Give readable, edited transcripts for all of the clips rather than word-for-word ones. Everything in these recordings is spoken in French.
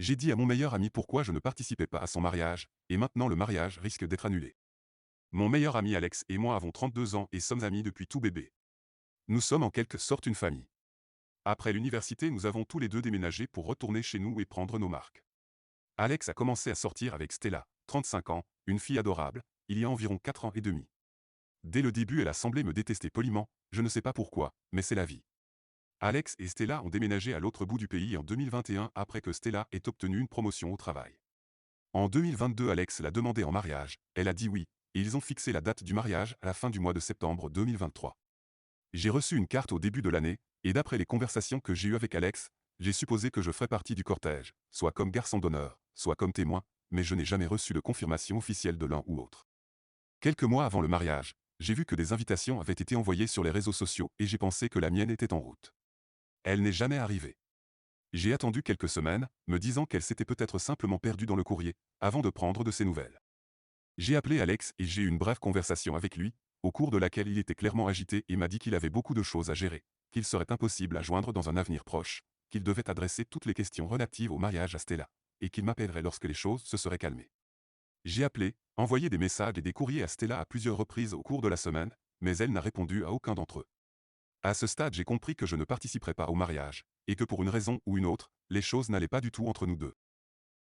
J'ai dit à mon meilleur ami pourquoi je ne participais pas à son mariage, et maintenant le mariage risque d'être annulé. Mon meilleur ami Alex et moi avons 32 ans et sommes amis depuis tout bébé. Nous sommes en quelque sorte une famille. Après l'université, nous avons tous les deux déménagé pour retourner chez nous et prendre nos marques. Alex a commencé à sortir avec Stella, 35 ans, une fille adorable, il y a environ 4 ans et demi. Dès le début, elle a semblé me détester poliment, je ne sais pas pourquoi, mais c'est la vie. Alex et Stella ont déménagé à l'autre bout du pays en 2021 après que Stella ait obtenu une promotion au travail. En 2022, Alex l'a demandé en mariage, elle a dit oui, et ils ont fixé la date du mariage à la fin du mois de septembre 2023. J'ai reçu une carte au début de l'année, et d'après les conversations que j'ai eues avec Alex, j'ai supposé que je ferais partie du cortège, soit comme garçon d'honneur, soit comme témoin, mais je n'ai jamais reçu de confirmation officielle de l'un ou l'autre. Quelques mois avant le mariage, j'ai vu que des invitations avaient été envoyées sur les réseaux sociaux et j'ai pensé que la mienne était en route. Elle n'est jamais arrivée. J'ai attendu quelques semaines, me disant qu'elle s'était peut-être simplement perdue dans le courrier, avant de prendre de ses nouvelles. J'ai appelé Alex et j'ai eu une brève conversation avec lui, au cours de laquelle il était clairement agité et m'a dit qu'il avait beaucoup de choses à gérer, qu'il serait impossible à joindre dans un avenir proche, qu'il devait adresser toutes les questions relatives au mariage à Stella, et qu'il m'appellerait lorsque les choses se seraient calmées. J'ai appelé, envoyé des messages et des courriers à Stella à plusieurs reprises au cours de la semaine, mais elle n'a répondu à aucun d'entre eux. À ce stade, j'ai compris que je ne participerais pas au mariage, et que pour une raison ou une autre, les choses n'allaient pas du tout entre nous deux.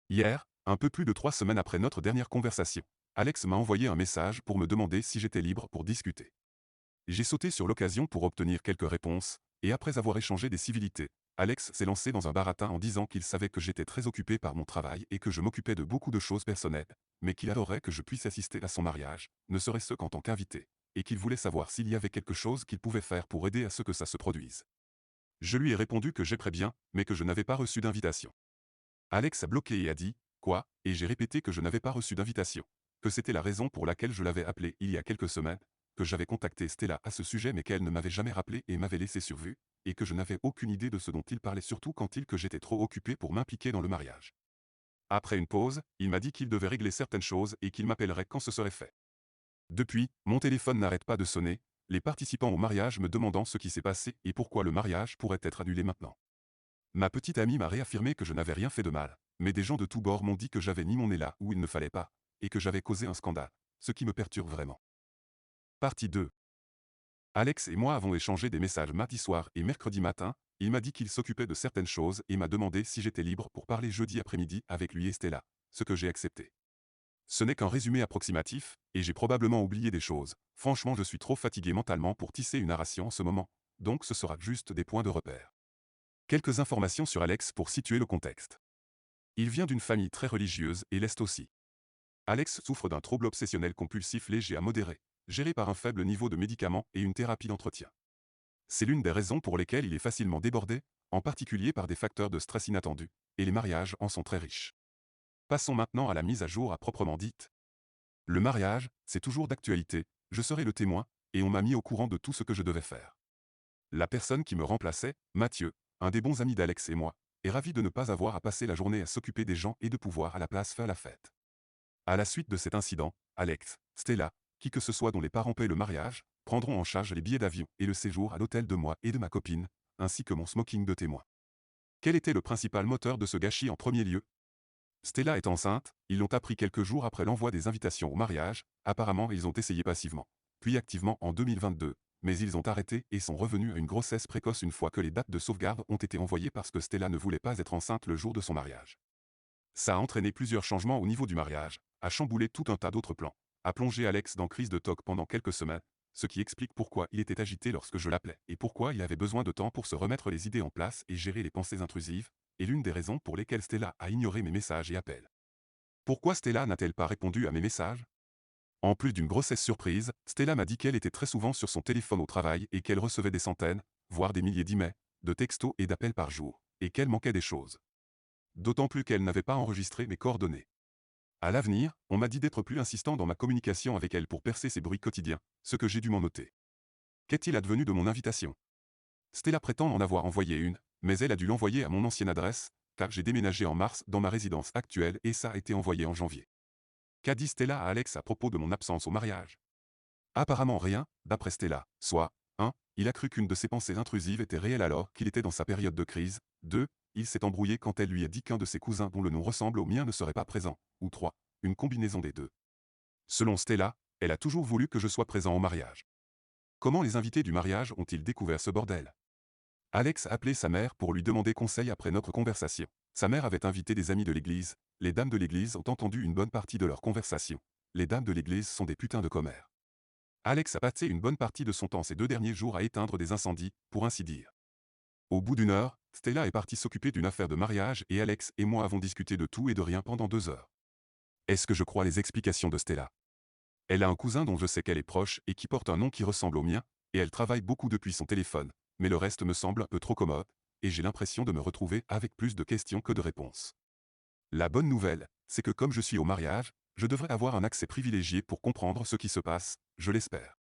Hier, un peu plus de 3 semaines après notre dernière conversation, Alex m'a envoyé un message pour me demander si j'étais libre pour discuter. J'ai sauté sur l'occasion pour obtenir quelques réponses, et après avoir échangé des civilités, Alex s'est lancé dans un baratin en disant qu'il savait que j'étais très occupé par mon travail et que je m'occupais de beaucoup de choses personnelles, mais qu'il adorerait que je puisse assister à son mariage, ne serait-ce qu'en tant qu'invité, et qu'il voulait savoir s'il y avait quelque chose qu'il pouvait faire pour aider à ce que ça se produise. Je lui ai répondu que j'aimerais bien, mais que je n'avais pas reçu d'invitation. Alex a bloqué et a dit « Quoi ?» et j'ai répété que je n'avais pas reçu d'invitation, que c'était la raison pour laquelle je l'avais appelé il y a quelques semaines, que j'avais contacté Stella à ce sujet mais qu'elle ne m'avait jamais rappelé et m'avait laissé sur vue, et que je n'avais aucune idée de ce dont il parlait surtout quand il que j'étais trop occupé pour m'impliquer dans le mariage. Après une pause, il m'a dit qu'il devait régler certaines choses et qu'il m'appellerait quand ce serait fait. Depuis, mon téléphone n'arrête pas de sonner, les participants au mariage me demandant ce qui s'est passé et pourquoi le mariage pourrait être annulé maintenant. Ma petite amie m'a réaffirmé que je n'avais rien fait de mal, mais des gens de tous bords m'ont dit que j'avais mis mon nez là où il ne fallait pas, et que j'avais causé un scandale, ce qui me perturbe vraiment. Partie 2. Alex et moi avons échangé des messages mardi soir et mercredi matin, il m'a dit qu'il s'occupait de certaines choses et m'a demandé si j'étais libre pour parler jeudi après-midi avec lui et Stella, ce que j'ai accepté. Ce n'est qu'un résumé approximatif, et j'ai probablement oublié des choses, franchement je suis trop fatigué mentalement pour tisser une narration en ce moment, donc ce sera juste des points de repère. Quelques informations sur Alex pour situer le contexte. Il vient d'une famille très religieuse et l'est aussi. Alex souffre d'un trouble obsessionnel compulsif léger à modéré, géré par un faible niveau de médicaments et une thérapie d'entretien. C'est l'une des raisons pour lesquelles il est facilement débordé, en particulier par des facteurs de stress inattendus, et les mariages en sont très riches. Passons maintenant à la mise à jour à proprement dite. Le mariage, c'est toujours d'actualité, je serai le témoin, et on m'a mis au courant de tout ce que je devais faire. La personne qui me remplaçait, Mathieu, un des bons amis d'Alex et moi, est ravi de ne pas avoir à passer la journée à s'occuper des gens et de pouvoir à la place faire la fête. À la suite de cet incident, Alex, Stella, qui que ce soit dont les parents paient le mariage, prendront en charge les billets d'avion et le séjour à l'hôtel de moi et de ma copine, ainsi que mon smoking de témoin. Quel était le principal moteur de ce gâchis en premier lieu? Stella est enceinte, ils l'ont appris quelques jours après l'envoi des invitations au mariage, apparemment ils ont essayé passivement, puis activement en 2022, mais ils ont arrêté et sont revenus à une grossesse précoce une fois que les dates de sauvegarde ont été envoyées parce que Stella ne voulait pas être enceinte le jour de son mariage. Ça a entraîné plusieurs changements au niveau du mariage, a chamboulé tout un tas d'autres plans, a plongé Alex dans crise de toc pendant quelques semaines, ce qui explique pourquoi il était agité lorsque je l'appelais et pourquoi il avait besoin de temps pour se remettre les idées en place et gérer les pensées intrusives, et l'une des raisons pour lesquelles Stella a ignoré mes messages et appels. Pourquoi Stella n'a-t-elle pas répondu à mes messages? En plus d'une grossesse surprise, Stella m'a dit qu'elle était très souvent sur son téléphone au travail et qu'elle recevait des centaines, voire des milliers d'emails, de textos et d'appels par jour, et qu'elle manquait des choses. D'autant plus qu'elle n'avait pas enregistré mes coordonnées. À l'avenir, on m'a dit d'être plus insistant dans ma communication avec elle pour percer ses bruits quotidiens, ce que j'ai dû m'en noter. Qu'est-il advenu de mon invitation? Stella prétend en avoir envoyé une, mais elle a dû l'envoyer à mon ancienne adresse, car j'ai déménagé en mars dans ma résidence actuelle et ça a été envoyé en janvier. Qu'a dit Stella à Alex à propos de mon absence au mariage? Apparemment rien, d'après Stella, soit 1. Il a cru qu'une de ses pensées intrusives était réelle alors qu'il était dans sa période de crise, 2. il s'est embrouillé quand elle lui a dit qu'un de ses cousins dont le nom ressemble au mien ne serait pas présent, ou 3, une combinaison des deux. Selon Stella, elle a toujours voulu que je sois présent au mariage. Comment les invités du mariage ont-ils découvert ce bordel? Alex a appelé sa mère pour lui demander conseil après notre conversation. Sa mère avait invité des amis de l'église, les dames de l'église ont entendu une bonne partie de leur conversation. Les dames de l'église sont des putains de commères. Alex a passé une bonne partie de son temps ces 2 derniers jours à éteindre des incendies, pour ainsi dire. Au bout d'une heure, Stella est partie s'occuper d'une affaire de mariage et Alex et moi avons discuté de tout et de rien pendant 2 heures. Est-ce que je crois les explications de Stella? Elle a un cousin dont je sais qu'elle est proche et qui porte un nom qui ressemble au mien, et elle travaille beaucoup depuis son téléphone, mais le reste me semble un peu trop commode, et j'ai l'impression de me retrouver avec plus de questions que de réponses. La bonne nouvelle, c'est que comme je suis au mariage, je devrais avoir un accès privilégié pour comprendre ce qui se passe, je l'espère.